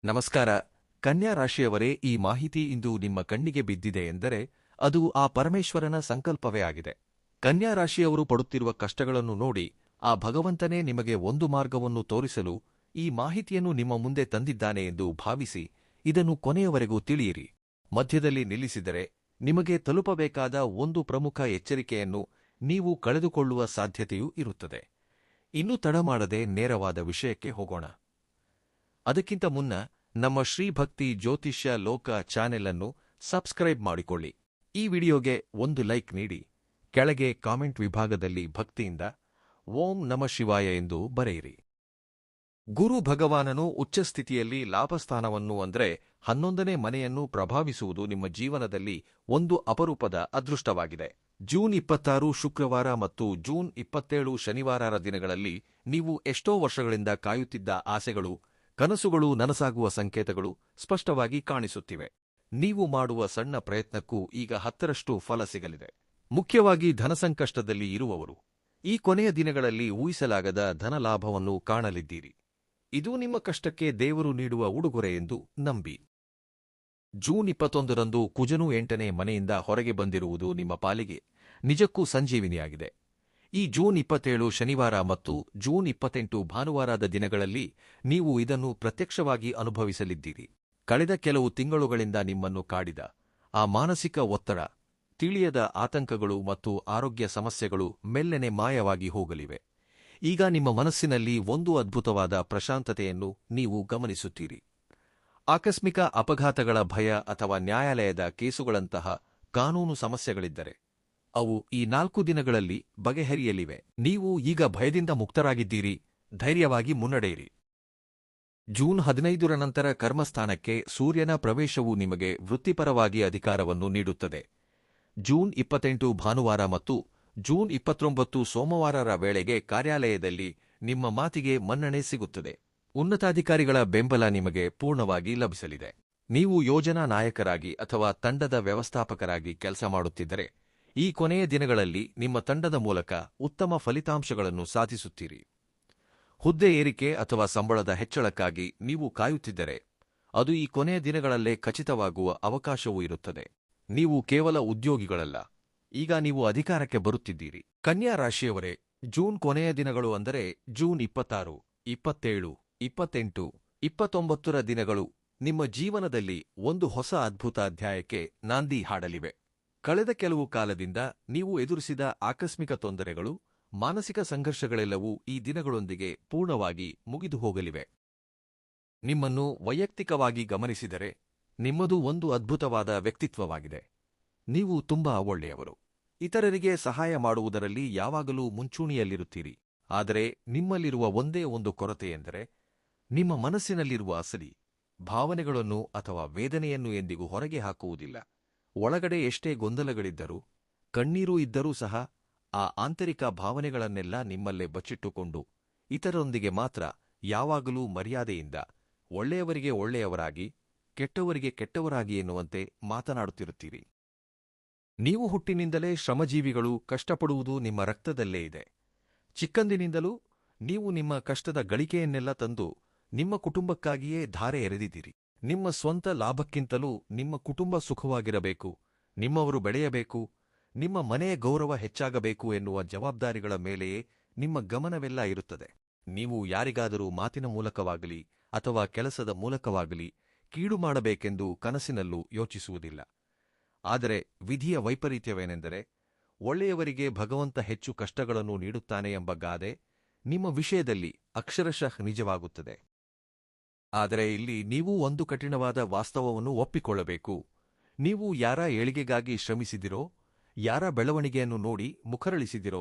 ನಮಸ್ಕಾರ. ಕನ್ಯಾ ರಾಶಿಯವರೇ, ಈ ಮಾಹಿತಿ ಇಂದು ನಿಮ್ಮ ಕಣ್ಣಿಗೆ ಬಿದ್ದಿದೆ ಎಂದರೆ ಅದು ಆ ಪರಮೇಶ್ವರನ ಸಂಕಲ್ಪವೇ ಆಗಿದೆ. ಕನ್ಯಾ ರಾಶಿಯವರು ಪಡುತ್ತಿರುವ ಕಷ್ಟಗಳನ್ನು ನೋಡಿ ಆ ಭಗವಂತನೇ ನಿಮಗೆ ಒಂದು ಮಾರ್ಗವನ್ನು ತೋರಿಸಲು ಈ ಮಾಹಿತಿಯನ್ನು ನಿಮ್ಮ ಮುಂದೆ ತಂದಿದ್ದಾನೆ ಎಂದು ಭಾವಿಸಿ ಇದನ್ನು ಕೊನೆಯವರೆಗೂ ತಿಳಿಯಿರಿ. ಮಧ್ಯದಲ್ಲಿ ನಿಲ್ಲಿಸಿದರೆ ನಿಮಗೆ ತಲುಪಬೇಕಾದ ಒಂದು ಪ್ರಮುಖ ಎಚ್ಚರಿಕೆಯನ್ನು ನೀವು ಕಳೆದುಕೊಳ್ಳುವ ಸಾಧ್ಯತೆಯೂ ಇರುತ್ತದೆ. ಇನ್ನೂ ತಡಮಾಡದೆ ನೇರವಾದ ವಿಷಯಕ್ಕೆ ಹೋಗೋಣ. ಅದಕ್ಕಿಂತ ಮುನ್ನ ನಮ್ಮ ಶ್ರೀಭಕ್ತಿ ಜ್ಯೋತಿಷ್ಯ ಲೋಕ ಚಾನೆಲ್ ಅನ್ನು ಸಬ್ಸ್ಕ್ರೈಬ್ ಮಾಡಿಕೊಳ್ಳಿ. ಈ ವಿಡಿಯೋಗೆ ಒಂದು ಲೈಕ್ ನೀಡಿ. ಕೆಳಗೆ ಕಾಮೆಂಟ್ ವಿಭಾಗದಲ್ಲಿ ಭಕ್ತಿಯಿಂದ ಓಂ ನಮಃ ಶಿವಾಯ ಎಂದು ಬರೆಯಿರಿ. ಗುರು ಭಗವಾನನು ಉಚ್ಚಸ್ಥಿತಿಯಲ್ಲಿ ಲಾಭಸ್ಥಾನವನ್ನು ಅಂದರೆ 11ನೇ ಮನೆಯನ್ನು ಪ್ರಭಾವಿಸುವುದು ನಿಮ್ಮ ಜೀವನದಲ್ಲಿ ಒಂದು ಅಪರೂಪದ ಅದೃಷ್ಟವಾಗಿದೆ. ಜೂನ್ 26 ಶುಕ್ರವಾರ ಮತ್ತು ಜೂನ್ 27 ಶನಿವಾರರ ದಿನಗಳಲ್ಲಿ ನೀವು ಎಷ್ಟೋ ವರ್ಷಗಳಿಂದ ಕಾಯುತ್ತಿದ್ದ ಆಸೆಗಳು, ಕನಸುಗಳು ನನಸಾಗುವ ಸಂಕೇತಗಳು ಸ್ಪಷ್ಟವಾಗಿ ಕಾಣಿಸುತ್ತಿವೆ. ನೀವು ಮಾಡುವ ಸಣ್ಣ ಪ್ರಯತ್ನಕ್ಕೂ ಈಗ 10ರಷ್ಟು ಫಲ ಸಿಗಲಿದೆ. ಮುಖ್ಯವಾಗಿ ಧನಸಂಕಷ್ಟದಲ್ಲಿ ಇರುವವರು ಈ ಕೊನೆಯ ದಿನಗಳಲ್ಲಿ ಊಹಿಸಲಾಗದ ಧನಲಾಭವನ್ನು ಕಾಣಲಿದ್ದೀರಿ. ಇದು ನಿಮ್ಮ ಕಷ್ಟಕ್ಕೆ ದೇವರು ನೀಡುವ ಉಡುಗೊರೆ ಎಂದು ನಂಬಿ. ಜೂನ್ 21ರಂದು ಕುಜನು 8ನೇ ಮನೆಯಿಂದ ಹೊರಗೆ ಬಂದಿರುವುದು ನಿಮ್ಮ ಪಾಲಿಗೆ ನಿಜಕ್ಕೂ ಸಂಜೀವಿನಿಯಾಗಿದೆ. ಈ ಜೂನ್ 27 ಶನಿವಾರ ಮತ್ತು ಜೂನ್ 28 ಭಾನುವಾರದ ದಿನಗಳಲ್ಲಿ ನೀವು ಇದನ್ನು ಪ್ರತ್ಯಕ್ಷವಾಗಿ ಅನುಭವಿಸಲಿದ್ದೀರಿ. ಕಳೆದ ಕೆಲವು ತಿಂಗಳುಗಳಿಂದ ನಿಮ್ಮನ್ನು ಕಾಡಿದ ಆ ಮಾನಸಿಕ ಒತ್ತಡ, ತಿಳಿಯದ ಆತಂಕಗಳು ಮತ್ತು ಆರೋಗ್ಯ ಸಮಸ್ಯೆಗಳು ಮೆಲ್ಲನೆ ಮಾಯವಾಗಿ ಹೋಗಲಿವೆ. ಈಗ ನಿಮ್ಮ ಮನಸ್ಸಿನಲ್ಲಿ ಒಂದು ಅದ್ಭುತವಾದ ಪ್ರಶಾಂತತೆಯನ್ನು ನೀವು ಗಮನಿಸುತ್ತೀರಿ. ಆಕಸ್ಮಿಕ ಅಪಘಾತಗಳ ಭಯ ಅಥವಾ ನ್ಯಾಯಾಲಯದ ಕೇಸುಗಳಂತಹ ಕಾನೂನು ಸಮಸ್ಯೆಗಳಿದ್ದರೆ ಅವು ಈ 4 ದಿನಗಳಲ್ಲಿ ಬಗೆಹರಿಯಲಿವೆ. ನೀವು ಈಗ ಭಯದಿಂದ ಮುಕ್ತರಾಗಿದ್ದೀರಿ. ಧೈರ್ಯವಾಗಿ ಮುನ್ನಡೆಯಿರಿ. ಜೂನ್ 15ರ ನಂತರ ಕರ್ಮಸ್ಥಾನಕ್ಕೆ ಸೂರ್ಯನ ಪ್ರವೇಶವು ನಿಮಗೆ ವೃತ್ತಿಪರವಾಗಿ ಅಧಿಕಾರವನ್ನು ನೀಡುತ್ತದೆ. ಜೂನ್ 28 ಭಾನುವಾರ ಮತ್ತು ಜೂನ್ 29 ಸೋಮವಾರರ ವೇಳೆಗೆ ಕಾರ್ಯಾಲಯದಲ್ಲಿ ನಿಮ್ಮ ಮಾತಿಗೆ ಮನ್ನಣೆ ಸಿಗುತ್ತದೆ. ಉನ್ನತಾಧಿಕಾರಿಗಳ ಬೆಂಬಲ ನಿಮಗೆ ಪೂರ್ಣವಾಗಿ ಲಭಿಸಲಿದೆ. ನೀವು ಯೋಜನಾ ನಾಯಕರಾಗಿ ಅಥವಾ ತಂಡದ ವ್ಯವಸ್ಥಾಪಕರಾಗಿ ಕೆಲಸ ಮಾಡುತ್ತಿದ್ದರೆ ಈ ಕೊನೆಯ ದಿನಗಳಲ್ಲಿ ನಿಮ್ಮ ತಂಡದ ಮೂಲಕ ಉತ್ತಮ ಫಲಿತಾಂಶಗಳನ್ನು ಸಾಧಿಸುತ್ತೀರಿ. ಹುದ್ದೆ ಏರಿಕೆ ಅಥವಾ ಸಂಬಳದ ಹೆಚ್ಚಳಕ್ಕಾಗಿ ನೀವು ಕಾಯುತ್ತಿದ್ದರೆ ಅದು ಈ ಕೊನೆಯ ದಿನಗಳಲ್ಲೇ ಖಚಿತವಾಗುವ ಅವಕಾಶವೂ ಇರುತ್ತದೆ. ನೀವು ಕೇವಲ ಉದ್ಯೋಗಿಗಳಲ್ಲ, ಈಗ ನೀವು ಅಧಿಕಾರಕ್ಕೆ ಬರುತ್ತಿದ್ದೀರಿ. ಕನ್ಯಾ ರಾಶಿಯವರೇ, ಜೂನ್ ಕೊನೆಯ ದಿನಗಳು ಅಂದರೆ ಜೂನ್ 26, 27, 28, 29ರ ದಿನಗಳು ನಿಮ್ಮ ಜೀವನದಲ್ಲಿ ಒಂದು ಹೊಸ ಅದ್ಭುತ ಅಧ್ಯಾಯಕ್ಕೆ ನಾಂದಿ ಹಾಡಲಿವೆ. ಕಳೆದ ಕೆಲವು ಕಾಲದಿಂದ ನೀವು ಎದುರಿಸಿದ ಆಕಸ್ಮಿಕ ತೊಂದರೆಗಳು, ಮಾನಸಿಕ ಸಂಘರ್ಷಗಳೆಲ್ಲವೂ ಈ ದಿನಗಳೊಂದಿಗೆ ಪೂರ್ಣವಾಗಿ ಮುಗಿದು ಹೋಗಲಿವೆ. ನಿಮ್ಮನ್ನು ವೈಯಕ್ತಿಕವಾಗಿ ಗಮನಿಸಿದರೆ ನಿಮ್ಮದು ಒಂದು ಅದ್ಭುತವಾದ ವ್ಯಕ್ತಿತ್ವವಾಗಿದೆ. ನೀವು ತುಂಬಾ ಒಳ್ಳೆಯವರು. ಇತರರಿಗೆ ಸಹಾಯ ಮಾಡುವುದರಲ್ಲಿ ಯಾವಾಗಲೂ ಮುಂಚೂಣಿಯಲ್ಲಿರುತ್ತೀರಿ. ಆದರೆ ನಿಮ್ಮಲ್ಲಿರುವ ಒಂದೇ ಒಂದು ಕೊರತೆಯೆಂದರೆ ನಿಮ್ಮ ಮನಸ್ಸಿನಲ್ಲಿರುವ ಅಸಲಿ ಭಾವನೆಗಳನ್ನು ಅಥವಾ ವೇದನೆಯನ್ನು ಎಂದಿಗೂ ಹೊರಗೆ ಹಾಕುವುದಿಲ್ಲ. ಒಳಗಡೆ ಎಷ್ಟೇ ಗೊಂದಲಗಳಿದ್ದರೂ, ಕಣ್ಣೀರೂ ಇದ್ದರೂ ಸಹ ಆ ಆಂತರಿಕ ಭಾವನೆಗಳನ್ನೆಲ್ಲ ನಿಮ್ಮಲ್ಲೇ ಬಚ್ಚಿಟ್ಟುಕೊಂಡು ಇತರರೊಂದಿಗೆ ಮಾತ್ರ ಯಾವಾಗಲೂ ಮರ್ಯಾದೆಯಿಂದ ಒಳ್ಳೆಯವರಿಗೆ ಒಳ್ಳೆಯವರಾಗಿ, ಕೆಟ್ಟವರಿಗೆ ಕೆಟ್ಟವರಾಗಿ ಎನ್ನುವಂತೆ ಮಾತನಾಡುತ್ತಿರುತ್ತೀರಿ. ನೀವು ಹುಟ್ಟಿನಿಂದಲೇ ಶ್ರಮಜೀವಿಗಳು. ಕಷ್ಟಪಡುವುದು ನಿಮ್ಮ ರಕ್ತದಲ್ಲೇ ಇದೆ. ಚಿಕ್ಕಂದಿನಿಂದಲೂ ನೀವು ನಿಮ್ಮ ಕಷ್ಟದ ಗಳಿಕೆಯನ್ನೆಲ್ಲ ತಂದು ನಿಮ್ಮ ಕುಟುಂಬಕ್ಕಾಗಿಯೇ ಧಾರೆ ಎರೆದಿದ್ದೀರಿ. ನಿಮ್ಮ ಸ್ವಂತ ಲಾಭಕ್ಕಿಂತಲೂ ನಿಮ್ಮ ಕುಟುಂಬ ಸುಖವಾಗಿರಬೇಕು, ನಿಮ್ಮವರು ಬೆಳೆಯಬೇಕು, ನಿಮ್ಮ ಮನೆಯ ಗೌರವ ಹೆಚ್ಚಾಗಬೇಕು ಎನ್ನುವ ಜವಾಬ್ದಾರಿಗಳ ಮೇಲೆಯೇ ನಿಮ್ಮ ಗಮನವೆಲ್ಲ ಇರುತ್ತದೆ. ನೀವು ಯಾರಿಗಾದರೂ ಮಾತಿನ ಮೂಲಕವಾಗಲಿ ಅಥವಾ ಕೆಲಸದ ಮೂಲಕವಾಗಲಿ ಕೀಡು ಮಾಡಬೇಕೆಂದು ಕನಸಿನಲ್ಲೂ ಯೋಚಿಸುವುದಿಲ್ಲ. ಆದರೆ ವಿಧಿಯ ವೈಪರೀತ್ಯವೇನೆಂದರೆ ಒಳ್ಳೆಯವರಿಗೆ ಭಗವಂತ ಹೆಚ್ಚು ಕಷ್ಟಗಳನ್ನು ನೀಡುತ್ತಾನೆ ಎಂಬ ಗಾದೆ ನಿಮ್ಮ ವಿಷಯದಲ್ಲಿ ಅಕ್ಷರಶಃ ನಿಜವಾಗುತ್ತದೆ. ಆದರೆ ಇಲ್ಲಿ ನೀವು ಒಂದು ಕಠಿಣವಾದ ವಾಸ್ತವವನ್ನು ಒಪ್ಪಿಕೊಳ್ಳಬೇಕು. ನೀವು ಯಾರ ಏಳಿಗೆಗಾಗಿ ಶ್ರಮಿಸಿದಿರೋ, ಯಾರ ಬೆಳವಣಿಗೆಯನ್ನು ನೋಡಿ ಮುಖರಳಿಸಿದಿರೋ,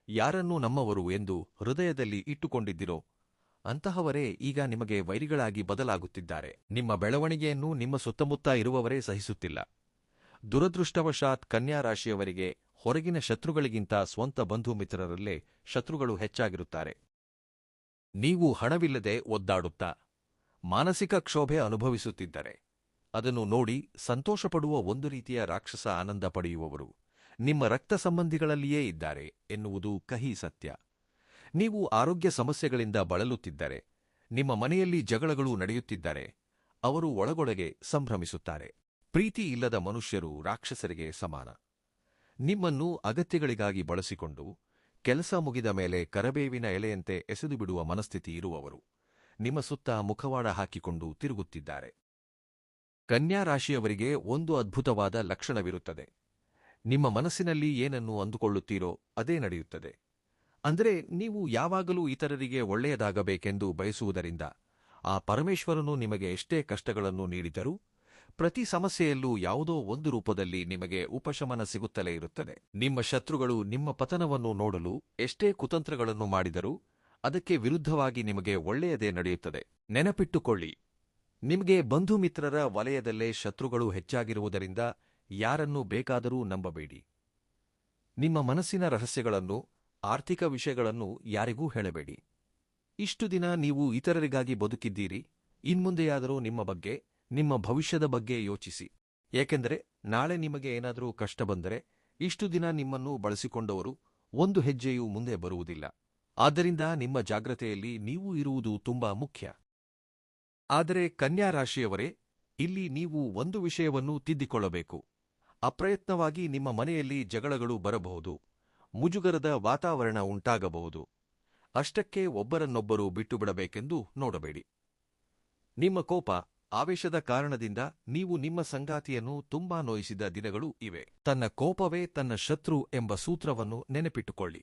ಯಾರನ್ನು ನಮ್ಮವರು ಎಂದು ಹೃದಯದಲ್ಲಿ ಇಟ್ಟುಕೊಂಡಿದ್ದಿರೋ ಅಂತಹವರೇ ಈಗ ನಿಮಗೆ ವೈರಿಗಳಾಗಿ ಬದಲಾಗುತ್ತಿದ್ದಾರೆ. ನಿಮ್ಮ ಬೆಳವಣಿಗೆಯನ್ನು ನಿಮ್ಮ ಸುತ್ತಮುತ್ತ ಇರುವವರೇ ಸಹಿಸುತ್ತಿಲ್ಲ. ದುರದೃಷ್ಟವಶಾತ್ ಕನ್ಯಾ ರಾಶಿಯವರಿಗೆ ಹೊರಗಿನ ಶತ್ರುಗಳಿಗಿಂತ ಸ್ವಂತ ಬಂಧು ಮಿತ್ರರಲ್ಲೇ ಶತ್ರುಗಳು ಹೆಚ್ಚಾಗಿರುತ್ತಾರೆ. ನೀವು ಹಣವಿಲ್ಲದೆ ಒದ್ದಾಡುತ್ತಾ ಮಾನಸಿಕ ಕ್ಷೋಭೆ ಅನುಭವಿಸುತ್ತಿದ್ದರೆ ಅದನ್ನು ನೋಡಿ ಸಂತೋಷಪಡುವ ಒಂದು ರೀತಿಯ ರಾಕ್ಷಸ ಆನಂದ ಪಡೆಯುವವರು ನಿಮ್ಮ ರಕ್ತ ಸಂಬಂಧಿಗಳಲ್ಲಿಯೇ ಇದ್ದಾರೆ ಎನ್ನುವುದು ಕಹಿ ಸತ್ಯ. ನೀವು ಆರೋಗ್ಯ ಸಮಸ್ಯೆಗಳಿಂದ ಬಳಲುತ್ತಿದ್ದರೆ, ನಿಮ್ಮ ಮನೆಯಲ್ಲಿ ಜಗಳಗಳು ನಡೆಯುತ್ತಿದ್ದರೆ, ಅವರು ಒಳಗೊಳಗೆ ಸಂಭ್ರಮಿಸುತ್ತಾರೆ. ಪ್ರೀತಿ ಇಲ್ಲದ ಮನುಷ್ಯರು ರಾಕ್ಷಸರಿಗೆ ಸಮಾನ. ನಿಮ್ಮನ್ನು ಅಗತ್ಯಗಳಿಗಾಗಿ ಬಳಸಿಕೊಂಡು ಕೆಲಸ ಮುಗಿದ ಮೇಲೆ ಕರಬೇವಿನ ಎಲೆಯಂತೆ ಎಸೆದುಬಿಡುವ ಮನಸ್ಥಿತಿ ಇರುವವರು ನಿಮ್ಮ ಸುತ್ತ ಮುಖವಾಡ ಹಾಕಿಕೊಂಡು ತಿರುಗುತ್ತಿದ್ದಾರೆ. ಕನ್ಯಾ ರಾಶಿಯವರಿಗೆ ಒಂದು ಅದ್ಭುತವಾದ ಲಕ್ಷಣವಿರುತ್ತದೆ. ನಿಮ್ಮ ಮನಸ್ಸಿನಲ್ಲಿ ಏನನ್ನು ಅಂದುಕೊಳ್ಳುತ್ತೀರೋ ಅದೇ ನಡೆಯುತ್ತದೆ. ಅಂದರೆ ನೀವು ಯಾವಾಗಲೂ ಇತರರಿಗೆ ಒಳ್ಳೆಯದಾಗಬೇಕೆಂದು ಬಯಸುವುದರಿಂದ ಆ ಪರಮೇಶ್ವರನು ನಿಮಗೆ ಎಷ್ಟೇ ಕಷ್ಟಗಳನ್ನು ನೀಡಿದರೂ ಪ್ರತಿ ಸಮಸ್ಯೆಯಲ್ಲೂ ಯಾವುದೋ ಒಂದು ರೂಪದಲ್ಲಿ ನಿಮಗೆ ಉಪಶಮನ ಸಿಗುತ್ತಲೇ ಇರುತ್ತದೆ. ನಿಮ್ಮ ಶತ್ರುಗಳು ನಿಮ್ಮ ಪತನವನ್ನು ನೋಡಲು ಎಷ್ಟೇ ಕುತಂತ್ರಗಳನ್ನು ಮಾಡಿದರೂ ಅದಕ್ಕೆ ವಿರುದ್ಧವಾಗಿ ನಿಮಗೆ ಒಳ್ಳೆಯದೇ ನಡೆಯುತ್ತದೆ. ನೆನಪಿಟ್ಟುಕೊಳ್ಳಿ, ನಿಮಗೆ ಬಂಧು ಮಿತ್ರರ ವಲಯದಲ್ಲೇ ಶತ್ರುಗಳು ಹೆಚ್ಚಾಗಿರುವುದರಿಂದ ಯಾರನ್ನೂ ಬೇಕಾದರೂ ನಂಬಬೇಡಿ. ನಿಮ್ಮ ಮನಸ್ಸಿನ ರಹಸ್ಯಗಳನ್ನು, ಆರ್ಥಿಕ ವಿಷಯಗಳನ್ನು ಯಾರಿಗೂ ಹೇಳಬೇಡಿ. ಇಷ್ಟು ದಿನ ನೀವು ಇತರರಿಗಾಗಿ ಬದುಕಿದ್ದೀರಿ. ಇನ್ಮುಂದೆಯಾದರೂ ನಿಮ್ಮ ಬಗ್ಗೆ, ನಿಮ್ಮ ಭವಿಷ್ಯದ ಬಗ್ಗೆ ಯೋಚಿಸಿ. ಏಕೆಂದರೆ ನಾಳೆ ನಿಮಗೆ ಏನಾದರೂ ಕಷ್ಟ ಬಂದರೆ ಇಷ್ಟು ದಿನ ನಿಮ್ಮನ್ನು ಬಳಸಿಕೊಂಡವರು ಒಂದು ಹೆಜ್ಜೆಯೂ ಮುಂದೆ ಬರುವುದಿಲ್ಲ. ಆದ್ದರಿಂದ ನಿಮ್ಮ ಜಾಗ್ರತೆಯಲ್ಲಿ ನೀವು ಇರುವುದು ತುಂಬಾ ಮುಖ್ಯ. ಆದರೆ ಕನ್ಯಾ ರಾಶಿಯವರೇ, ಇಲ್ಲಿ ನೀವು ಒಂದು ವಿಷಯವನ್ನು ತಿದ್ದಿಕೊಳ್ಳಬೇಕು. ಅಪ್ರಯತ್ನವಾಗಿ ನಿಮ್ಮ ಮನೆಯಲ್ಲಿ ಜಗಳಗಳು ಬರಬಹುದು, ಮುಜುಗರದ ವಾತಾವರಣ ಉಂಟಾಗಬಹುದು. ಅಷ್ಟಕ್ಕೆ ಒಬ್ಬರನ್ನೊಬ್ಬರು ಬಿಟ್ಟುಬಿಡಬೇಕೆಂದು ನೋಡಬೇಡಿ. ನಿಮ್ಮ ಕೋಪ, ಆವೇಶದ ಕಾರಣದಿಂದ ನೀವು ನಿಮ್ಮ ಸಂಗಾತಿಯನ್ನು ತುಂಬಾ ನೋಯಿಸಿದ ದಿನಗಳೂ ಇವೆ. ತನ್ನ ಕೋಪವೇ ತನ್ನ ಶತ್ರು ಎಂಬ ಸೂತ್ರವನ್ನು ನೆನಪಿಟ್ಟುಕೊಳ್ಳಿ.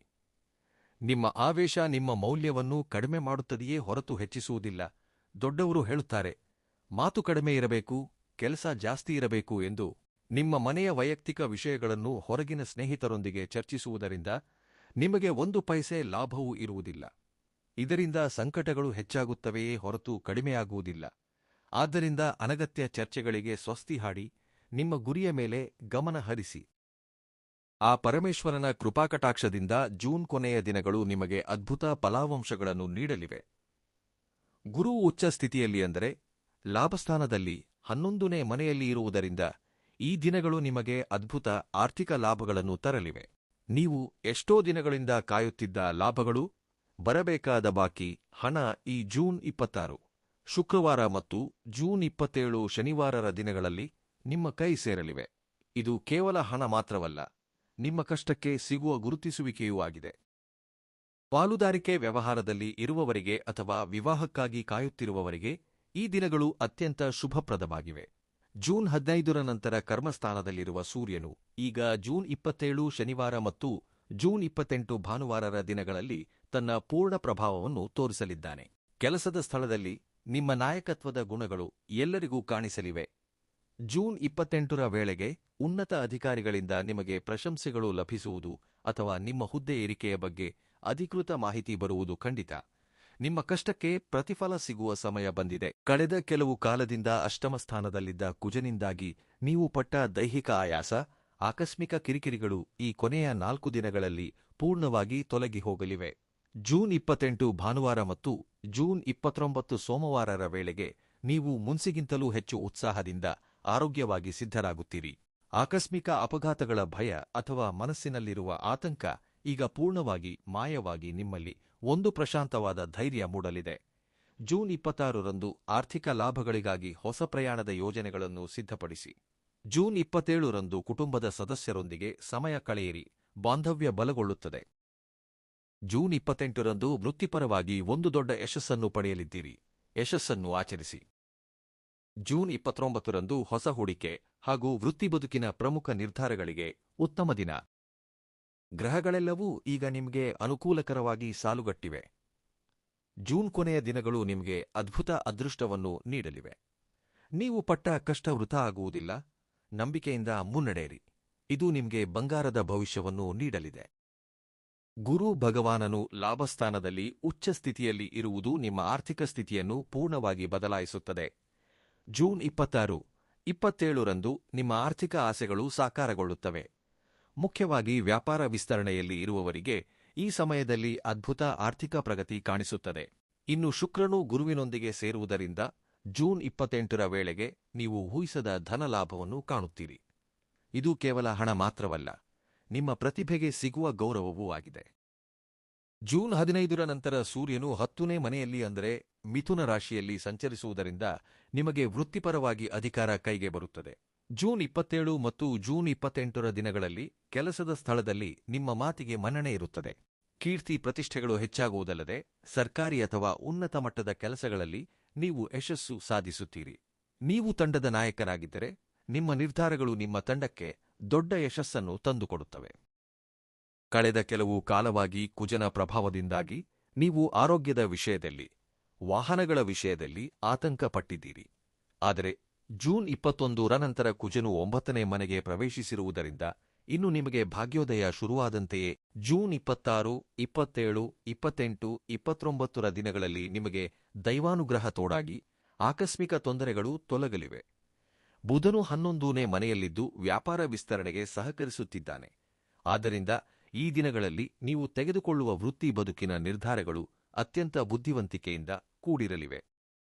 ನಿಮ್ಮ ಆವೇಶ ನಿಮ್ಮ ಮೌಲ್ಯವನ್ನು ಕಡಿಮೆ ಮಾಡುತ್ತದೆಯೇ ಹೊರತು ಹೆಚ್ಚಿಸುವುದಿಲ್ಲ. ದೊಡ್ಡವರು ಹೇಳುತ್ತಾರೆ, ಮಾತು ಕಡಿಮೆ ಇರಬೇಕು, ಕೆಲಸ ಜಾಸ್ತಿ ಇರಬೇಕು ಎಂದು. ನಿಮ್ಮ ಮನೆಯ ವೈಯಕ್ತಿಕ ವಿಷಯಗಳನ್ನು ಹೊರಗಿನ ಸ್ನೇಹಿತರೊಂದಿಗೆ ಚರ್ಚಿಸುವುದರಿಂದ ನಿಮಗೆ ಒಂದು ಪೈಸೆ ಲಾಭವೂ ಇರುವುದಿಲ್ಲ. ಇದರಿಂದ ಸಂಕಟಗಳು ಹೆಚ್ಚಾಗುತ್ತವೆಯೇ ಹೊರತು ಕಡಿಮೆಯಾಗುವುದಿಲ್ಲ. ಆದ್ದರಿಂದ ಅನಗತ್ಯ ಚರ್ಚೆಗಳಿಗೆ ಸ್ವಸ್ತಿ ಹಾಡಿ ನಿಮ್ಮ ಗುರಿಯ ಮೇಲೆ ಗಮನ ಹರಿಸಿ. ಆ ಪರಮೇಶ್ವರನ ಕೃಪಾಕಟಾಕ್ಷದಿಂದ ಜೂನ್ ಕೊನೆಯ ದಿನಗಳು ನಿಮಗೆ ಅದ್ಭುತ ಫಲಾಂಶಗಳನ್ನು ನೀಡಲಿವೆ. ಗುರು ಉಚ್ಚ ಸ್ಥಿತಿಯಲ್ಲಿ ಅಂದರೆ ಲಾಭಸ್ಥಾನದಲ್ಲಿ 11ನೇ ಮನೆಯಲ್ಲಿ ಇರುವುದರಿಂದ ಈ ದಿನಗಳು ನಿಮಗೆ ಅದ್ಭುತ ಆರ್ಥಿಕ ಲಾಭಗಳನ್ನು ತರಲಿವೆ. ನೀವು ಎಷ್ಟೋ ದಿನಗಳಿಂದ ಕಾಯುತ್ತಿದ್ದ ಲಾಭಗಳು, ಬರಬೇಕಾದ ಬಾಕಿ ಹಣ ಈ ಜೂನ್ 26 ಶುಕ್ರವಾರ ಮತ್ತು ಜೂನ್ 27 ಶನಿವಾರರ ದಿನಗಳಲ್ಲಿ ನಿಮ್ಮ ಕೈ ಸೇರಲಿವೆ. ಇದು ಕೇವಲ ಹಣ ಮಾತ್ರವಲ್ಲ, ನಿಮ್ಮ ಕಷ್ಟಕ್ಕೆ ಸಿಗುವ ಗುರುತಿಸುವಿಕೆಯೂ ಆಗಿದೆ. ಪಾಲುದಾರಿಕೆ ವ್ಯವಹಾರದಲ್ಲಿ ಇರುವವರಿಗೆ ಅಥವಾ ವಿವಾಹಕ್ಕಾಗಿ ಕಾಯುತ್ತಿರುವವರಿಗೆ ಈ ದಿನಗಳು ಅತ್ಯಂತ ಶುಭಪ್ರದವಾಗಿವೆ. ಜೂನ್ 15ರ ನಂತರ ಕರ್ಮಸ್ಥಾನದಲ್ಲಿರುವ ಸೂರ್ಯನು ಈಗ ಜೂನ್ 27 ಶನಿವಾರ ಮತ್ತು ಜೂನ್ 28 ಭಾನುವಾರರ ದಿನಗಳಲ್ಲಿ ತನ್ನ ಪೂರ್ಣ ಪ್ರಭಾವವನ್ನು ತೋರಿಸಲಿದ್ದಾನೆ. ಕೆಲಸದ ಸ್ಥಳದಲ್ಲಿ ನಿಮ್ಮ ನಾಯಕತ್ವದ ಗುಣಗಳು ಎಲ್ಲರಿಗೂ ಕಾಣಿಸಲಿವೆ. ಜೂನ್ 28ರ ವೇಳೆಗೆ ಉನ್ನತ ಅಧಿಕಾರಿಗಳಿಂದ ನಿಮಗೆ ಪ್ರಶಂಸೆಗಳು ಲಭಿಸುವುದು ಅಥವಾ ನಿಮ್ಮ ಹುದ್ದೆ ಏರಿಕೆಯ ಬಗ್ಗೆ ಅಧಿಕೃತ ಮಾಹಿತಿ ಬರುವುದು ಖಂಡಿತ. ನಿಮ್ಮ ಕಷ್ಟಕ್ಕೆ ಪ್ರತಿಫಲ ಸಿಗುವ ಸಮಯ ಬಂದಿದೆ. ಕಳೆದ ಕೆಲವು ಕಾಲದಿಂದ ಅಷ್ಟಮ ಸ್ಥಾನದಲ್ಲಿದ್ದ ಕುಜನಿಂದಾಗಿ ನೀವು ಪಟ್ಟ ದೈಹಿಕ ಆಯಾಸ, ಆಕಸ್ಮಿಕ ಕಿರಿಕಿರಿಗಳು ಈ ಕೊನೆಯ 4 ದಿನಗಳಲ್ಲಿ ಪೂರ್ಣವಾಗಿ ತೊಲಗಿ ಹೋಗಲಿವೆ. ಜೂನ್ 28 ಭಾನುವಾರ ಮತ್ತು ಜೂನ್ 29 ಸೋಮವಾರರ ವೇಳೆಗೆ ನೀವು ಮುನ್ಸಿಗಿಂತಲೂ ಹೆಚ್ಚು ಉತ್ಸಾಹದಿಂದ ಆರೋಗ್ಯವಾಗಿ ಸಿದ್ಧರಾಗುತ್ತೀರಿ. ಆಕಸ್ಮಿಕ ಅಪಘಾತಗಳ ಭಯ ಅಥವಾ ಮನಸ್ಸಿನಲ್ಲಿರುವ ಆತಂಕ ಈಗ ಪೂರ್ಣವಾಗಿ ಮಾಯವಾಗಿ ನಿಮ್ಮಲ್ಲಿ ಒಂದು ಪ್ರಶಾಂತವಾದ ಧೈರ್ಯ ಮೂಡಲಿದೆ. ಜೂನ್ 26ರಂದು ಆರ್ಥಿಕ ಲಾಭಗಳಿಗಾಗಿ ಹೊಸ ಪ್ರಯಾಣದ ಯೋಜನೆಗಳನ್ನು ಸಿದ್ಧಪಡಿಸಿ. ಜೂನ್ 27ರಂದು ಕುಟುಂಬದ ಸದಸ್ಯರೊಂದಿಗೆ ಸಮಯ ಕಳೆಯಿರಿ, ಬಾಂಧವ್ಯ ಬಲಗೊಳ್ಳುತ್ತದೆ. ಜೂನ್ 28ರಂದು ವೃತ್ತಿಪರವಾಗಿ ಒಂದು ದೊಡ್ಡ ಯಶಸ್ಸನ್ನು ಪಡೆಯಲಿದ್ದೀರಿ. ಯಶಸ್ಸನ್ನು ಆಚರಿಸಿ. ಜೂನ್ 29ರಂದು ಹೊಸ ಹೂಡಿಕೆ ಹಾಗೂ ವೃತ್ತಿ ಬದುಕಿನ ಪ್ರಮುಖ ನಿರ್ಧಾರಗಳಿಗೆ ಉತ್ತಮ ದಿನ. ಗ್ರಹಗಳೆಲ್ಲವೂ ಈಗ ನಿಮಗೆ ಅನುಕೂಲಕರವಾಗಿ ಸಾಲುಗಟ್ಟಿವೆ. ಜೂನ್ ಕೊನೆಯ ದಿನಗಳು ನಿಮಗೆ ಅದ್ಭುತ ಅದೃಷ್ಟವನ್ನು ನೀಡಲಿವೆ. ನೀವು ಪಟ್ಟ ಕಷ್ಟ ವೃಥಾ ಆಗುವುದಿಲ್ಲ. ನಂಬಿಕೆಯಿಂದ ಮುನ್ನಡೆಯಿರಿ. ಇದು ನಿಮಗೆ ಬಂಗಾರದ ಭವಿಷ್ಯವನ್ನು ನೀಡಲಿದೆ. ಗುರು ಭಗವಾನನು ಲಾಭಸ್ಥಾನದಲ್ಲಿ ಉಚ್ಚ ಸ್ಥಿತಿಯಲ್ಲಿ ಇರುವುದು ನಿಮ್ಮ ಆರ್ಥಿಕ ಸ್ಥಿತಿಯನ್ನು ಪೂರ್ಣವಾಗಿ ಬದಲಾಯಿಸುತ್ತದೆ. ಜೂನ್ 26, 27ರಂದು ನಿಮ್ಮ ಆರ್ಥಿಕ ಆಸೆಗಳು ಸಾಕಾರಗೊಳ್ಳುತ್ತವೆ. ಮುಖ್ಯವಾಗಿ ವ್ಯಾಪಾರ ವಿಸ್ತರಣೆಯಲ್ಲಿ ಇರುವವರಿಗೆ ಈ ಸಮಯದಲ್ಲಿ ಅದ್ಭುತ ಆರ್ಥಿಕ ಪ್ರಗತಿ ಕಾಣಿಸುತ್ತದೆ. ಇನ್ನು ಶುಕ್ರನು ಗುರುವಿನೊಂದಿಗೆ ಸೇರುವುದರಿಂದ ಜೂನ್ 28ರ ವೇಳೆಗೆ ನೀವು ಊಹಿಸದ ಧನಲಾಭವನ್ನು ಕಾಣುತ್ತೀರಿ. ಇದು ಕೇವಲ ಹಣ ಮಾತ್ರವಲ್ಲ, ನಿಮ್ಮ ಪ್ರತಿಭೆಗೆ ಸಿಗುವ ಗೌರವವೂ ಆಗಿದೆ. ಜೂನ್ 15ರ ನಂತರ ಸೂರ್ಯನು 10ನೇ ಮನೆಯಲ್ಲಿ ಅಂದರೆ ಮಿಥುನ ರಾಶಿಯಲ್ಲಿ ಸಂಚರಿಸುವುದರಿಂದ ನಿಮಗೆ ವೃತ್ತಿಪರವಾಗಿ ಅಧಿಕಾರ ಕೈಗೆ ಬರುತ್ತದೆ. ಜೂನ್ 27 ಮತ್ತು ಜೂನ್ 28ರ ದಿನಗಳಲ್ಲಿ ಕೆಲಸದ ಸ್ಥಳದಲ್ಲಿ ನಿಮ್ಮ ಮಾತಿಗೆ ಮನ್ನಣೆ ಇರುತ್ತದೆ. ಕೀರ್ತಿ ಪ್ರತಿಷ್ಠೆಗಳು ಹೆಚ್ಚಾಗುವುದಲ್ಲದೆ ಸರ್ಕಾರಿ ಅಥವಾ ಉನ್ನತ ಮಟ್ಟದ ಕೆಲಸಗಳಲ್ಲಿ ನೀವು ಯಶಸ್ಸು ಸಾಧಿಸುತ್ತೀರಿ. ನೀವು ತಂಡದ ನಾಯಕರಾಗಿದ್ದರೆ ನಿಮ್ಮ ನಿರ್ಧಾರಗಳು ನಿಮ್ಮ ತಂಡಕ್ಕೆ ದೊಡ್ಡ ಯಶಸ್ಸನ್ನು ತಂದುಕೊಡುತ್ತವೆ. ಕಳೆದ ಕೆಲವು ಕಾಲವಾಗಿ ಕುಜನ ಪ್ರಭಾವದಿಂದಾಗಿ ನೀವು ಆರೋಗ್ಯದ ವಿಷಯದಲ್ಲಿ, ವಾಹನಗಳ ವಿಷಯದಲ್ಲಿ ಆತಂಕ ಪಟ್ಟಿದ್ದೀರಿ. ಆದರೆ ಜೂನ್ 21ರ ನಂತರ ಕುಜನು 9ನೇ ಮನೆಗೆ ಪ್ರವೇಶಿಸಿರುವುದರಿಂದ ಇನ್ನು ನಿಮಗೆ ಭಾಗ್ಯೋದಯ ಶುರುವಾದಂತೆಯೇ ಜೂನ್ 26, 27, 28, 29ರ ದಿನಗಳಲ್ಲಿ ನಿಮಗೆ ದೈವಾನುಗ್ರಹ ತೋಡಾಗಿ ಆಕಸ್ಮಿಕ ತೊಂದರೆಗಳು ತೊಲಗಲಿವೆ. ಬುಧನು 11ನೇ ಮನೆಯಲ್ಲಿದ್ದು ವ್ಯಾಪಾರ ವಿಸ್ತರಣೆಗೆ ಸಹಕರಿಸುತ್ತಿದ್ದಾನೆ. ಆದ್ದರಿಂದ ಈ ದಿನಗಳಲ್ಲಿ ನೀವು ತೆಗೆದುಕೊಳ್ಳುವ ವೃತ್ತಿ ಬದುಕಿನ ನಿರ್ಧಾರಗಳು ಅತ್ಯಂತ ಬುದ್ಧಿವಂತಿಕೆಯಿಂದ ಕೂಡಿರಲಿವೆ.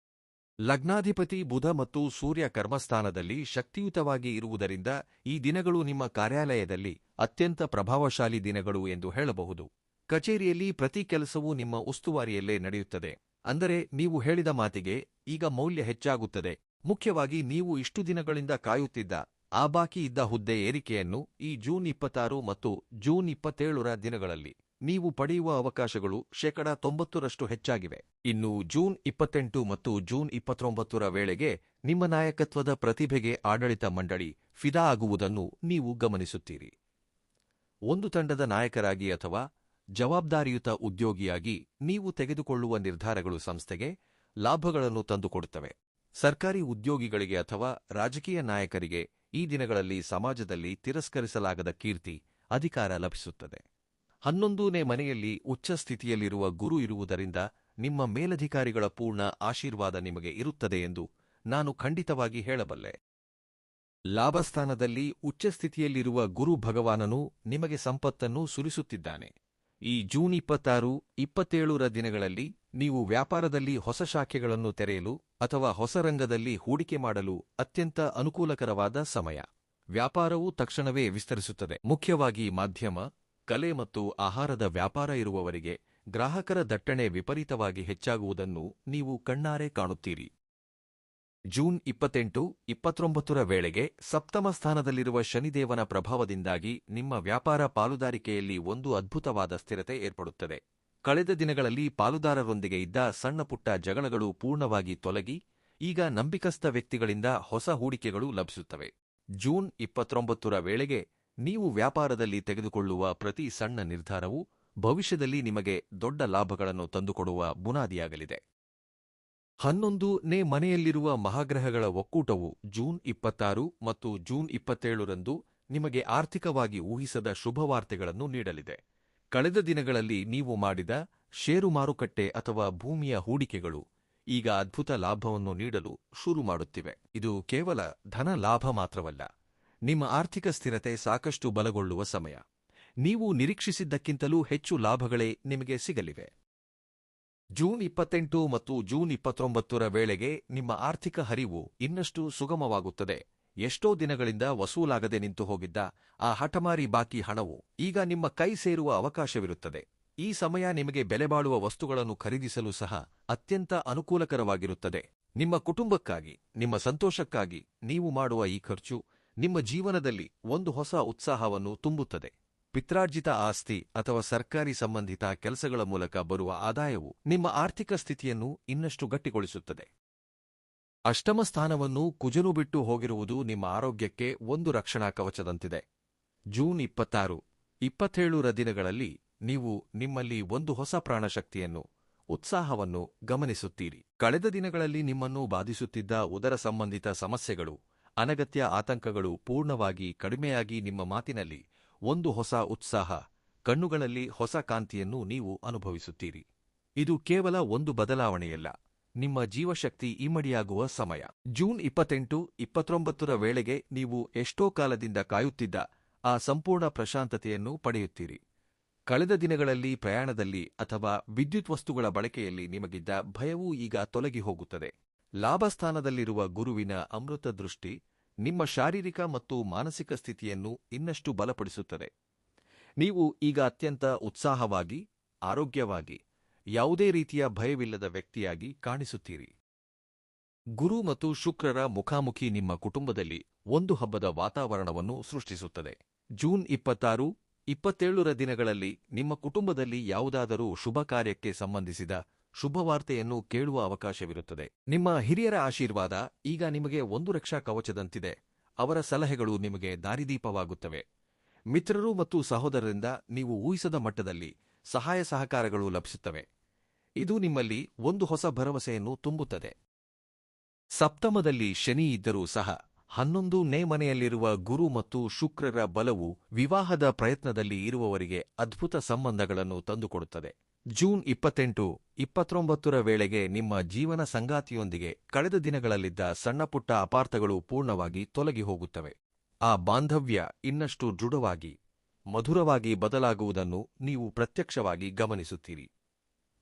ಲಗ್ನಾಧಿಪತಿ ಬುಧ ಮತ್ತು ಸೂರ್ಯ ಕರ್ಮಸ್ಥಾನದಲ್ಲಿ ಶಕ್ತಿಯುತವಾಗಿ ಇರುವುದರಿಂದ ಈ ದಿನಗಳು ನಿಮ್ಮ ಕಾರ್ಯಾಲಯದಲ್ಲಿ ಅತ್ಯಂತ ಪ್ರಭಾವಶಾಲಿ ದಿನಗಳು ಎಂದು ಹೇಳಬಹುದು. ಕಚೇರಿಯಲ್ಲಿ ಪ್ರತಿ ಕೆಲಸವೂ ನಿಮ್ಮ ಉಸ್ತುವಾರಿಯಲ್ಲೇ ನಡೆಯುತ್ತದೆ. ಅಂದರೆ ನೀವು ಹೇಳಿದ ಮಾತಿಗೆ ಈಗ ಮೌಲ್ಯ ಹೆಚ್ಚಾಗುತ್ತದೆ. ಮುಖ್ಯವಾಗಿ ನೀವು ಇಷ್ಟು ದಿನಗಳಿಂದ ಕಾಯುತ್ತಿದ್ದ ಆ ಬಾಕಿ ಇದ್ದ ಹುದ್ದೆ ಏರಿಕೆಯನ್ನು ಈ ಜೂನ್ 26 ಮತ್ತು ಜೂನ್ 27ರ ದಿನಗಳಲ್ಲಿ ನೀವು ಪಡೆಯುವ ಅವಕಾಶಗಳು 90% ಹೆಚ್ಚಾಗಿವೆ. ಇನ್ನು ಜೂನ್ 28 ಮತ್ತು ಜೂನ್ 29ರ ವೇಳೆಗೆ ನಿಮ್ಮ ನಾಯಕತ್ವದ ಪ್ರತಿಭೆಗೆ ಆಡಳಿತ ಮಂಡಳಿ ಫಿದಾ ಆಗುವುದನ್ನು ನೀವು ಗಮನಿಸುತ್ತೀರಿ. ಒಂದು ತಂಡದ ನಾಯಕರಾಗಿ ಅಥವಾ ಜವಾಬ್ದಾರಿಯುತ ಉದ್ಯೋಗಿಯಾಗಿ ನೀವು ತೆಗೆದುಕೊಳ್ಳುವ ನಿರ್ಧಾರಗಳು ಸಂಸ್ಥೆಗೆ ಲಾಭಗಳನ್ನು ತಂದುಕೊಡುತ್ತವೆ. ಸರ್ಕಾರಿ ಉದ್ಯೋಗಿಗಳಿಗೆ ಅಥವಾ ರಾಜಕೀಯ ನಾಯಕರಿಗೆ ಈ ದಿನಗಳಲ್ಲಿ ಸಮಾಜದಲ್ಲಿ ತಿರಸ್ಕರಿಸಲಾಗದ ಕೀರ್ತಿ, ಅಧಿಕಾರ ಲಭಿಸುತ್ತದೆ. 11ನೇ ಮನೆಯಲ್ಲಿ ಉಚ್ಚ ಸ್ಥಿತಿಯಲ್ಲಿರುವ ಗುರು ಇರುವುದರಿಂದ ನಿಮ್ಮ ಮೇಲಧಿಕಾರಿಗಳ ಪೂರ್ಣ ಆಶೀರ್ವಾದ ನಿಮಗೆ ಇರುತ್ತದೆ ಎಂದು ನಾನು ಖಂಡಿತವಾಗಿ ಹೇಳಬಲ್ಲೆ. ಲಾಭಸ್ಥಾನದಲ್ಲಿ ಉಚ್ಚಸ್ಥಿತಿಯಲ್ಲಿರುವ ಗುರು ಭಗವಾನನು ನಿಮಗೆ ಸಂಪತ್ತನ್ನು ಸುರಿಸುತ್ತಿದ್ದಾನೆ. ಈ ಜೂನ್ 26, 27ರ ದಿನಗಳಲ್ಲಿ ನೀವು ವ್ಯಾಪಾರದಲ್ಲಿ ಹೊಸ ಶಾಖೆಗಳನ್ನು ತೆರೆಯಲು ಅಥವಾ ಹೊಸ ರಂಗದಲ್ಲಿ ಹೂಡಿಕೆ ಮಾಡಲು ಅತ್ಯಂತ ಅನುಕೂಲಕರವಾದ ಸಮಯ. ವ್ಯಾಪಾರವು ತಕ್ಷಣವೇ ವಿಸ್ತರಿಸುತ್ತದೆ. ಮುಖ್ಯವಾಗಿ ಮಾಧ್ಯಮ, ಕಲೆ ಮತ್ತು ಆಹಾರದ ವ್ಯಾಪಾರ ಇರುವವರಿಗೆ ಗ್ರಾಹಕರ ದಟ್ಟಣೆ ವಿಪರೀತವಾಗಿ ಹೆಚ್ಚಾಗುವುದನ್ನು ನೀವು ಕಣ್ಣಾರೆ ಕಾಣುತ್ತೀರಿ. ಜೂನ್ 28, 29ರ ವೇಳೆಗೆ ಸಪ್ತಮ ಸ್ಥಾನದಲ್ಲಿರುವ ಶನಿದೇವನ ಪ್ರಭಾವದಿಂದಾಗಿ ನಿಮ್ಮ ವ್ಯಾಪಾರ ಪಾಲುದಾರಿಕೆಯಲ್ಲಿ ಒಂದು ಅದ್ಭುತವಾದ ಸ್ಥಿರತೆ ಏರ್ಪಡುತ್ತದೆ. ಕಳೆದ ದಿನಗಳಲ್ಲಿ ಪಾಲುದಾರರೊಂದಿಗೆ ಇದ್ದ ಸಣ್ಣಪುಟ್ಟ ಜಗಳಗಳು ಪೂರ್ಣವಾಗಿ ತೊಲಗಿ ಈಗ ನಂಬಿಕಸ್ಥ ವ್ಯಕ್ತಿಗಳಿಂದ ಹೊಸ ಹೂಡಿಕೆಗಳು ಲಭಿಸುತ್ತವೆ. ಜೂನ್ 29ರ ವೇಳೆಗೆ ನೀವು ವ್ಯಾಪಾರದಲ್ಲಿ ತೆಗೆದುಕೊಳ್ಳುವ ಪ್ರತಿ ಸಣ್ಣ ನಿರ್ಧಾರವು ಭವಿಷ್ಯದಲ್ಲಿ ನಿಮಗೆ ದೊಡ್ಡ ಲಾಭಗಳನ್ನು ತಂದುಕೊಡುವ ಬುನಾದಿಯಾಗಲಿದೆ. 11ನೇ ಮನೆಯಲ್ಲಿರುವ ಮಹಾಗ್ರಹಗಳ ಒಕ್ಕೂಟವು ಜೂನ್ 26 ಮತ್ತು ಜೂನ್ 27ರಂದು ನಿಮಗೆ ಆರ್ಥಿಕವಾಗಿ ಊಹಿಸದ ಶುಭವಾರ್ತೆಗಳನ್ನು ನೀಡಲಿದೆ. ಕಳೆದ ದಿನಗಳಲ್ಲಿ ನೀವು ಮಾಡಿದ ಷೇರು ಮಾರುಕಟ್ಟೆ ಅಥವಾ ಭೂಮಿಯ ಹೂಡಿಕೆಗಳು ಈಗ ಅದ್ಭುತ ಲಾಭವನ್ನು ನೀಡಲು ಶುರು ಮಾಡುತ್ತಿವೆ. ಇದು ಕೇವಲ ಧನ ಲಾಭ ಮಾತ್ರವಲ್ಲ, ನಿಮ್ಮ ಆರ್ಥಿಕ ಸ್ಥಿರತೆ ಸಾಕಷ್ಟು ಬಲಗೊಳ್ಳುವ ಸಮಯ. ನೀವು ನಿರೀಕ್ಷಿಸಿದ್ದಕ್ಕಿಂತಲೂ ಹೆಚ್ಚು ಲಾಭಗಳೇ ನಿಮಗೆ ಸಿಗಲಿವೆ. ಜೂನ್ 28 ಮತ್ತು ಜೂನ್ 29ರ ವೇಳೆಗೆ ನಿಮ್ಮ ಆರ್ಥಿಕ ಹರಿವು ಇನ್ನಷ್ಟು ಸುಗಮವಾಗುತ್ತದೆ. ಎಷ್ಟೋ ದಿನಗಳಿಂದ ವಸೂಲಾಗದೆ ನಿಂತು ಹೋಗಿದ್ದ ಆ ಹಠಮಾರಿ ಬಾಕಿ ಹಣವು ಈಗ ನಿಮ್ಮ ಕೈ ಸೇರುವ ಅವಕಾಶವಿರುತ್ತದೆ. ಈ ಸಮಯ ನಿಮಗೆ ಬೆಲೆಬಾಳುವ ವಸ್ತುಗಳನ್ನು ಖರೀದಿಸಲು ಸಹ ಅತ್ಯಂತ ಅನುಕೂಲಕರವಾಗಿರುತ್ತದೆ. ನಿಮ್ಮ ಕುಟುಂಬಕ್ಕಾಗಿ, ನಿಮ್ಮ ಸಂತೋಷಕ್ಕಾಗಿ ನೀವು ಮಾಡುವ ಈ ಖರ್ಚು ನಿಮ್ಮ ಜೀವನದಲ್ಲಿ ಒಂದು ಹೊಸ ಉತ್ಸಾಹವನ್ನು ತುಂಬುತ್ತದೆ. ಪಿತ್ರಾರ್ಜಿತ ಆಸ್ತಿ ಅಥವಾ ಸರ್ಕಾರಿ ಸಂಬಂಧಿತ ಕೆಲಸಗಳ ಮೂಲಕ ಬರುವ ಆದಾಯವು ನಿಮ್ಮ ಆರ್ಥಿಕ ಸ್ಥಿತಿಯನ್ನು ಇನ್ನಷ್ಟು ಗಟ್ಟಿಗೊಳಿಸುತ್ತದೆ. ಅಷ್ಟಮ ಸ್ಥಾನವನ್ನು ಕುಜನು ಬಿಟ್ಟು ಹೋಗಿರುವುದು ನಿಮ್ಮ ಆರೋಗ್ಯಕ್ಕೆ ಒಂದು ರಕ್ಷಣಾ ಕವಚದಂತಿದೆ. ಜೂನ್ 26, 27ರ ದಿನಗಳಲ್ಲಿ ನೀವು ನಿಮ್ಮಲ್ಲಿ ಒಂದು ಹೊಸ ಪ್ರಾಣಶಕ್ತಿಯನ್ನು, ಉತ್ಸಾಹವನ್ನು ಗಮನಿಸುತ್ತೀರಿ. ಕಳೆದ ದಿನಗಳಲ್ಲಿ ನಿಮ್ಮನ್ನು ಬಾಧಿಸುತ್ತಿದ್ದ ಉದರ ಸಂಬಂಧಿತ ಸಮಸ್ಯೆಗಳು, ಅನಗತ್ಯ ಆತಂಕಗಳು ಪೂರ್ಣವಾಗಿ ಕಡಿಮೆಯಾಗಿ ನಿಮ್ಮ ಮಾತಿನಲ್ಲಿ ಒಂದು ಹೊಸ ಉತ್ಸಾಹ, ಕಣ್ಣುಗಳಲ್ಲಿ ಹೊಸ ಕಾಂತಿಯನ್ನು ನೀವು ಅನುಭವಿಸುತ್ತೀರಿ. ಇದು ಕೇವಲ ಒಂದು ಬದಲಾವಣೆಯಲ್ಲ, ನಿಮ್ಮ ಜೀವಶಕ್ತಿ ಇಮ್ಮಡಿಯಾಗುವ ಸಮಯ. ಜೂನ್ 28, 29ರ ವೇಳೆಗೆ ನೀವು ಎಷ್ಟೋ ಕಾಲದಿಂದ ಕಾಯುತ್ತಿದ್ದ ಆ ಸಂಪೂರ್ಣ ಪ್ರಶಾಂತತೆಯನ್ನು ಪಡೆಯುತ್ತೀರಿ. ಕಳೆದ ದಿನಗಳಲ್ಲಿ ಪ್ರಯಾಣದಲ್ಲಿ ಅಥವಾ ವಿದ್ಯುತ್ ವಸ್ತುಗಳ ಬಳಕೆಯಲ್ಲಿ ನಿಮಗಿದ್ದ ಭಯವೂ ಈಗ ತೊಲಗಿ ಹೋಗುತ್ತದೆ. ಲಾಭಸ್ಥಾನದಲ್ಲಿರುವ ಗುರುವಿನ ಅಮೃತ ದೃಷ್ಟಿ ನಿಮ್ಮ ಶಾರೀರಿಕ ಮತ್ತು ಮಾನಸಿಕ ಸ್ಥಿತಿಯನ್ನು ಇನ್ನಷ್ಟು ಬಲಪಡಿಸುತ್ತದೆ. ನೀವು ಈಗ ಅತ್ಯಂತ ಉತ್ಸಾಹವಾಗಿ, ಆರೋಗ್ಯವಾಗಿ, ಯಾವುದೇ ರೀತಿಯ ಭಯವಿಲ್ಲದ ವ್ಯಕ್ತಿಯಾಗಿ ಕಾಣಿಸುತ್ತೀರಿ. ಗುರು ಮತ್ತು ಶುಕ್ರರ ಮುಖಾಮುಖಿ ನಿಮ್ಮ ಕುಟುಂಬದಲ್ಲಿ ಒಂದು ಹಬ್ಬದ ವಾತಾವರಣವನ್ನು ಸೃಷ್ಟಿಸುತ್ತದೆ. ಜೂನ್ 26, 27ರ ದಿನಗಳಲ್ಲಿ ನಿಮ್ಮ ಕುಟುಂಬದಲ್ಲಿ ಯಾವುದಾದರೂ ಶುಭ ಕಾರ್ಯಕ್ಕೆ ಸಂಬಂಧಿಸಿದ ಶುಭವಾರ್ತೆಯನ್ನು ಕೇಳುವ ಅವಕಾಶವಿರುತ್ತದೆ. ನಿಮ್ಮ ಹಿರಿಯರ ಆಶೀರ್ವಾದ ಈಗ ನಿಮಗೆ ಒಂದು ರಕ್ಷಾ ಕವಚದಂತಿದೆ. ಅವರ ಸಲಹೆಗಳು ನಿಮಗೆ ದಾರಿದೀಪವಾಗುತ್ತವೆ. ಮಿತ್ರರು ಮತ್ತು ಸಹೋದರರಿಂದ ನೀವು ಊಹಿಸದ ಮಟ್ಟದಲ್ಲಿ ಸಹಾಯ ಸಹಕಾರಗಳು ಲಭಿಸುತ್ತವೆ. ಇದು ನಿಮ್ಮಲ್ಲಿ ಒಂದು ಹೊಸ ಭರವಸೆಯನ್ನು ತುಂಬುತ್ತದೆ. ಸಪ್ತಮದಲ್ಲಿ ಶನಿ ಇದ್ದರೂ ಸಹ 11ನೇ ಮನೆಯಲ್ಲಿರುವ ಗುರು ಮತ್ತು ಶುಕ್ರರ ಬಲವು ವಿವಾಹದ ಪ್ರಯತ್ನದಲ್ಲಿ ಇರುವವರಿಗೆ ಅದ್ಭುತ ಸಂಬಂಧಗಳನ್ನು ತಂದುಕೊಡುತ್ತದೆ. ಜೂನ್ 28, 29ರ ವೇಳೆಗೆ ನಿಮ್ಮ ಜೀವನ ಸಂಗಾತಿಯೊಂದಿಗೆ ಕಳೆದ ದಿನಗಳಲ್ಲಿದ್ದ ಸಣ್ಣಪುಟ್ಟ ಅಪಾರ್ಥಗಳು ಪೂರ್ಣವಾಗಿ ತೊಲಗಿ ಹೋಗುತ್ತವೆ. ಆ ಬಾಂಧವ್ಯ ಇನ್ನಷ್ಟು ದೃಢವಾಗಿ, ಮಧುರವಾಗಿ ಬದಲಾಗುವುದನ್ನು ನೀವು ಪ್ರತ್ಯಕ್ಷವಾಗಿ ಗಮನಿಸುತ್ತೀರಿ.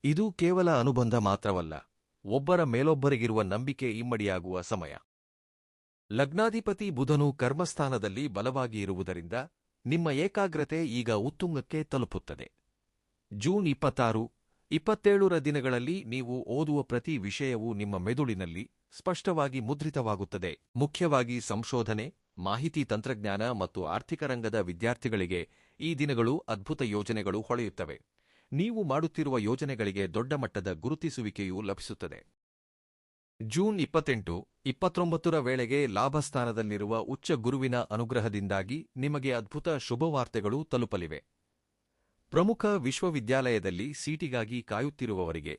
ಇದು ಕೇವಲ ಅನುಬಂಧ ಮಾತ್ರವಲ್ಲ, ಒಬ್ಬರ ಮೇಲೊಬ್ಬರಿಗಿರುವ ನಂಬಿಕೆ ಇಮ್ಮಡಿಯಾಗುವ ಸಮಯ. ಲಗ್ನಾಧಿಪತಿ ಬುಧನು ಕರ್ಮಸ್ಥಾನದಲ್ಲಿ ಬಲವಾಗಿ ಇರುವುದರಿಂದ ನಿಮ್ಮ ಏಕಾಗ್ರತೆ ಈಗ ಉತ್ತುಂಗಕ್ಕೆ ತಲುಪುತ್ತದೆ. ಜೂನ್ 26, 27ರ ದಿನಗಳಲ್ಲಿ ನೀವು ಓದುವ ಪ್ರತಿ ವಿಷಯವೂ ನಿಮ್ಮ ಮೆದುಳಿನಲ್ಲಿ ಸ್ಪಷ್ಟವಾಗಿ ಮುದ್ರಿತವಾಗುತ್ತದೆ. ಮುಖ್ಯವಾಗಿ ಸಂಶೋಧನೆ, ಮಾಹಿತಿ ತಂತ್ರಜ್ಞಾನ ಮತ್ತು ಆರ್ಥಿಕ ರಂಗದ ವಿದ್ಯಾರ್ಥಿಗಳಿಗೆ ಈ ದಿನಗಳು ಅದ್ಭುತ ಯೋಜನೆಗಳು ಹೊಳೆಯುತ್ತವೆ. ನೀವು ಮಾಡುತ್ತಿರುವ ಯೋಜನೆಗಳಿಗೆ ದೊಡ್ಡ ಮಟ್ಟದ ಗುರುತಿಸುವಿಕೆಯೂ ಲಭಿಸುತ್ತದೆ. ಜೂನ್ 28, 29ರ ವೇಳೆಗೆ ಲಾಭಸ್ಥಾನದಲ್ಲಿರುವ ಉಚ್ಚ ಗುರುವಿನ ಅನುಗ್ರಹದಿಂದಾಗಿ ನಿಮಗೆ ಅದ್ಭುತ ಶುಭವಾರ್ತೆಗಳು ತಲುಪಲಿವೆ. ಪ್ರಮುಖ ವಿಶ್ವವಿದ್ಯಾಲಯದಲ್ಲಿ ಸೀಟಿಗಾಗಿ ಕಾಯುತ್ತಿರುವವರಿಗೆ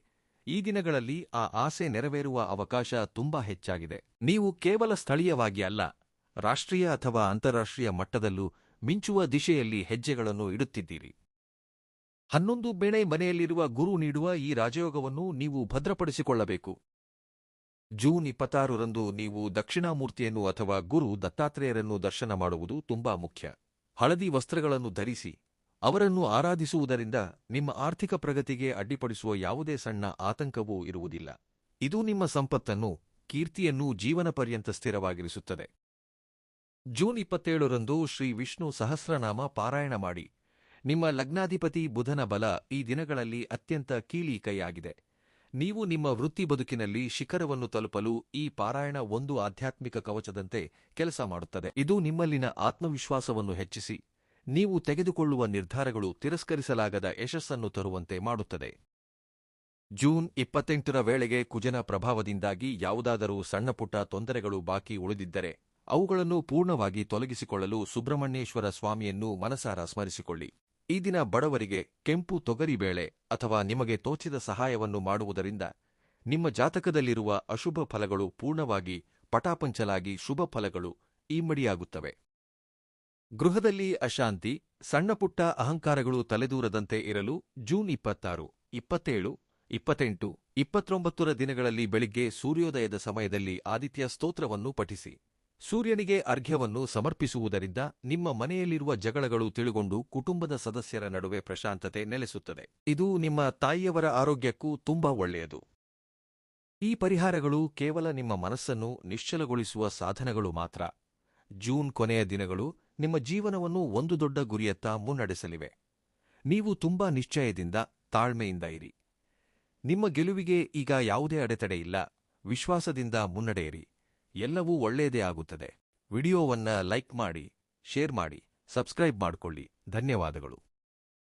ಈ ದಿನಗಳಲ್ಲಿ ಆ ಆಸೆ ನೆರವೇರುವ ಅವಕಾಶ ತುಂಬಾ ಹೆಚ್ಚಾಗಿದೆ. ನೀವು ಕೇವಲ ಸ್ಥಳೀಯವಾಗಿ ಅಲ್ಲ, ರಾಷ್ಟ್ರೀಯ ಅಥವಾ ಅಂತಾರಾಷ್ಟ್ರೀಯ ಮಟ್ಟದಲ್ಲೂ ಮಿಂಚುವ ದಿಶೆಯಲ್ಲಿ ಹೆಜ್ಜೆಗಳನ್ನು ಇಡುತ್ತಿದ್ದೀರಿ. 11ನೇ ಮನೆಯಲ್ಲಿರುವ ಗುರು ನೀಡುವ ಈ ರಾಜಯೋಗವನ್ನು ನೀವು ಭದ್ರಪಡಿಸಿಕೊಳ್ಳಬೇಕು. ಜೂನ್ 26ರಂದು ನೀವು ದಕ್ಷಿಣಾಮೂರ್ತಿಯನ್ನು ಅಥವಾ ಗುರು ದತ್ತಾತ್ರೇಯರನ್ನು ದರ್ಶನ ಮಾಡುವುದು ತುಂಬಾ ಮುಖ್ಯ. ಹಳದಿ ವಸ್ತ್ರಗಳನ್ನು ಧರಿಸಿ ಅವರನ್ನು ಆರಾಧಿಸುವುದರಿಂದ ನಿಮ್ಮ ಆರ್ಥಿಕ ಪ್ರಗತಿಗೆ ಅಡ್ಡಿಪಡಿಸುವ ಯಾವುದೇ ಸಣ್ಣ ಆತಂಕವೂ ಇರುವುದಿಲ್ಲ. ಇದು ನಿಮ್ಮ ಸಂಪತ್ತನ್ನು, ಕೀರ್ತಿಯನ್ನೂ ಜೀವನ ಪರ್ಯಂತ ಸ್ಥಿರವಾಗಿರಿಸುತ್ತದೆ. ಜೂನ್ 27ರಂದು ಶ್ರೀ ವಿಷ್ಣು ಸಹಸ್ರನಾಮ ಪಾರಾಯಣ ಮಾಡಿ. ನಿಮ್ಮ ಲಗ್ನಾಧಿಪತಿ ಬುಧನ ಬಲ ಈ ದಿನಗಳಲ್ಲಿ ಅತ್ಯಂತ ಕೀಲಿಕೈಯಾಗಿದೆ. ನೀವು ನಿಮ್ಮ ವೃತ್ತಿ ಬದುಕಿನಲ್ಲಿ ಶಿಖರವನ್ನು ತಲುಪಲು ಈ ಪಾರಾಯಣ ಒಂದು ಆಧ್ಯಾತ್ಮಿಕ ಕವಚದಂತೆ ಕೆಲಸ ಮಾಡುತ್ತದೆ. ಇದು ನಿಮ್ಮಲ್ಲಿನ ಆತ್ಮವಿಶ್ವಾಸವನ್ನು ಹೆಚ್ಚಿಸಿ ನೀವು ತೆಗೆದುಕೊಳ್ಳುವ ನಿರ್ಧಾರಗಳು ತಿರಸ್ಕರಿಸಲಾಗದ ಯಶಸ್ಸನ್ನು ತರುವಂತೆ ಮಾಡುತ್ತದೆ. ಜೂನ್ 28ರ ವೇಳೆಗೆ ಕುಜನ ಪ್ರಭಾವದಿಂದಾಗಿ ಯಾವುದಾದರೂ ಸಣ್ಣಪುಟ್ಟ ತೊಂದರೆಗಳು ಬಾಕಿ ಉಳಿದಿದ್ದರೆ ಅವುಗಳನ್ನು ಪೂರ್ಣವಾಗಿ ತೊಲಗಿಸಿಕೊಳ್ಳಲು ಸುಬ್ರಹ್ಮಣ್ಯೇಶ್ವರ ಸ್ವಾಮಿಯನ್ನು ಮನಸಾರ ಸ್ಮರಿಸಿಕೊಳ್ಳಿ. ಈ ದಿನ ಬಡವರಿಗೆ ಕೆಂಪು ತೊಗರಿಬೇಳೆ ಅಥವಾ ನಿಮಗೆ ತೋಚಿದ ಸಹಾಯವನ್ನು ಮಾಡುವುದರಿಂದ ನಿಮ್ಮ ಜಾತಕದಲ್ಲಿರುವ ಅಶುಭ ಫಲಗಳು ಪೂರ್ಣವಾಗಿ ಪಟಾಪಂಚಲಾಗಿ ಶುಭ ಫಲಗಳು ಇಮ್ಮಡಿಯಾಗುತ್ತವೆ. ಗೃಹದಲ್ಲಿ ಅಶಾಂತಿ, ಸಣ್ಣಪುಟ್ಟ ಅಹಂಕಾರಗಳು ತಲೆದೂರದಂತೆ ಇರಲು ಜೂನ್ 26, 27, 28, 29ರ ದಿನಗಳಲ್ಲಿ ಬೆಳಿಗ್ಗೆ ಸೂರ್ಯೋದಯದ ಸಮಯದಲ್ಲಿ ಆದಿತ್ಯ ಸ್ತೋತ್ರವನ್ನು ಪಠಿಸಿ. ಸೂರ್ಯನಿಗೆ ಅರ್ಘ್ಯವನ್ನು ಸಮರ್ಪಿಸುವುದರಿಂದ ನಿಮ್ಮ ಮನೆಯಲ್ಲಿರುವ ಜಗಳಗಳು ತಿಳಿಗೊಂಡು ಕುಟುಂಬದ ಸದಸ್ಯರ ನಡುವೆ ಪ್ರಶಾಂತತೆ ನೆಲೆಸುತ್ತದೆ. ಇದು ನಿಮ್ಮ ತಾಯಿಯವರ ಆರೋಗ್ಯಕ್ಕೂ ತುಂಬಾ ಒಳ್ಳೆಯದು. ಈ ಪರಿಹಾರಗಳು ಕೇವಲ ನಿಮ್ಮ ಮನಸ್ಸನ್ನು ನಿಶ್ಚಲಗೊಳಿಸುವ ಸಾಧನಗಳು ಮಾತ್ರ. ಜೂನ್ ಕೊನೆಯ ದಿನಗಳು ನಿಮ್ಮ ಜೀವನವನ್ನು ಒಂದು ದೊಡ್ಡ ಗುರಿಯತ್ತ ಮುನ್ನಡೆಸಲಿವೆ. ನೀವು ತುಂಬಾ ನಿಶ್ಚಯದಿಂದ, ತಾಳ್ಮೆಯಿಂದ ಇರಿ. ನಿಮ್ಮ ಗೆಲುವಿಗೆ ಈಗ ಯಾವುದೇ ಅಡೆತಡೆ ಇಲ್ಲ. ವಿಶ್ವಾಸದಿಂದ ಮುನ್ನಡೆಯಿರಿ. ಎಲ್ಲವೂ ಒಳ್ಳೆಯದೇ ಆಗುತ್ತದೆ. ವಿಡಿಯೋವನ್ನ ಲೈಕ್ ಮಾಡಿ, ಶೇರ್ ಮಾಡಿ, ಸಬ್ಸ್ಕ್ರೈಬ್ ಮಾಡಿಕೊಳ್ಳಿ. ಧನ್ಯವಾದಗಳು.